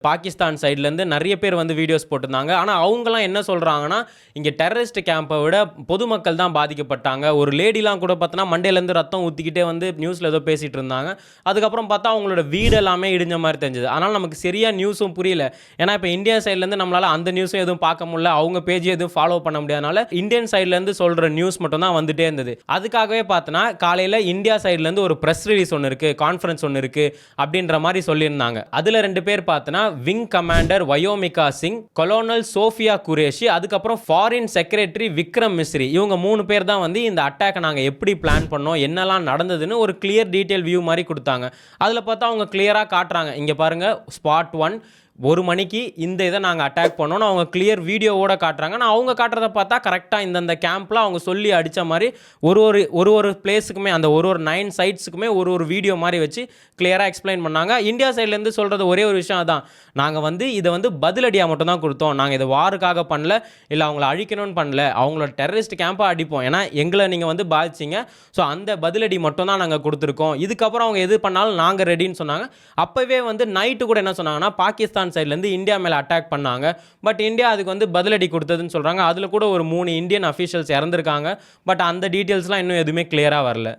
பாகிஸ்தான் சைட்லேருந்து நிறைய பேர் வந்து வீடியோஸ் போட்டிருந்தாங்க. ஆனால் அவங்கலாம் என்ன சொல்கிறாங்கன்னா, இங்கே டெரரிஸ்ட் கேம்பை விட பொதுமக்கள் தான் பாதிக்கப்பட்டாங்க. ஒரு லேடிலாம் கூட பார்த்தோன்னா மண்டையிலேருந்து ரத்தம் ஊற்றிக்கிட்டே வந்து நியூஸில் ஏதோ பேசிகிட்டு இருந்தாங்க. அதுக்கப்புறம் பார்த்தா அவங்களோட வீடு எல்லாமே இடிஞ்ச மாதிரி தெரிஞ்சுது. ஆனால் நமக்கு சரியாக நியூஸும் புரியல. ஏன்னா இப்போ இந்தியா சைட்லேருந்து நம்மளால் அந்த நியூஸும் எதுவும் பார்க்க முடியல, அவங்க பேஜ் எதுவும் ஃபாலோ பண்ண முடியாதனால இந்தியன் சைட்லேருந்து சொல்கிற நியூஸ் மட்டும் தான் வந்துட்டே இருந்தது. அதுக்காகவே பார்த்தோன்னா காலையில் இந்தியா சைட்லேருந்து ஒரு ப்ரெஸ் ரிலீஸ் ஒன்று இருக்குது, கான்ஃபரன்ஸ் ஒன்று இருக்குது அப்படின்ற மாதிரி சொல்லியிருந்தாங்க. அதில் 2 பேர் பார்த்தோன்னா wing commander Vyomika Singh, colonel Sofiya Qureshi, அதுக்கப்புறம் ஃபாரின் செக்ரட்டரி விக்ரம் மிஸ்ரி. இவங்க 3 பேர் தான் வந்து இந்த அட்டாக்கை நாங்கள் எப்படி பிளான் பண்ணோம், என்னெல்லாம் நடந்ததுன்னு ஒரு கிளியர் டீட்டெயில் வியூ மாதிரி கொடுத்தாங்க. அதில் பார்த்தா அவங்க கிளியராக காட்டுறாங்க. இங்கே பாருங்கள், ஸ்பாட் 1 1 மணிக்கு இந்த இதை நாங்கள் அட்டாக் பண்ணோன்னு அவங்க கிளியர் வீடியோவோட காட்டுறாங்க. ஆனால் அவங்க காட்டுறத பார்த்தா கரெக்டாக இந்தந்த கேம்பில் அவங்க சொல்லி அடித்த மாதிரி ஒரு பிளேஸுக்குமே அந்த ஒரு 9 சைட்ஸுக்குமே ஒரு வீடியோ மாதிரி வச்சு கிளியராக எக்ஸ்பிளைன் பண்ணாங்க. இந்தியா சைட்லேருந்து சொல்கிறது ஒரே ஒரு விஷயம் அதான், நாங்கள் வந்து இதை வந்து பதிலடியாக மட்டும் தான் கொடுத்தோம், நாங்கள் இதை வாருக்காக பண்ணல, இல்லை அவங்கள அழிக்கணும்னு பண்ணல, அவங்களோட டெரரிஸ்ட் கேம்பை அடிப்போம், ஏன்னா எங்களை நீங்கள் வந்து பாதிச்சிங்க, ஸோ அந்த பதிலடி மட்டும் தான் நாங்கள் கொடுத்துருக்கோம், இதுக்கப்புறம் அவங்க எது பண்ணாலும் நாங்கள் ரெடின்னு சொன்னாங்க. அப்போவே வந்து நைட்டு கூட என்ன சொன்னாங்கன்னா, பாகிஸ்தான் சைட்லேருந்து இந்தியா மேலே அட்டாக் பண்ணாங்க, பட் இந்தியா அதுக்கு வந்து பதிலடி கொடுத்ததுன்னு சொல்கிறாங்க. அதில் கூட ஒரு 3 இந்தியன் அஃபீஷியல்ஸ் இறந்துருக்காங்க. பட் அந்த டீட்டெயில்ஸ்லாம் இன்னும் எதுவுமே கிளியராக வரல.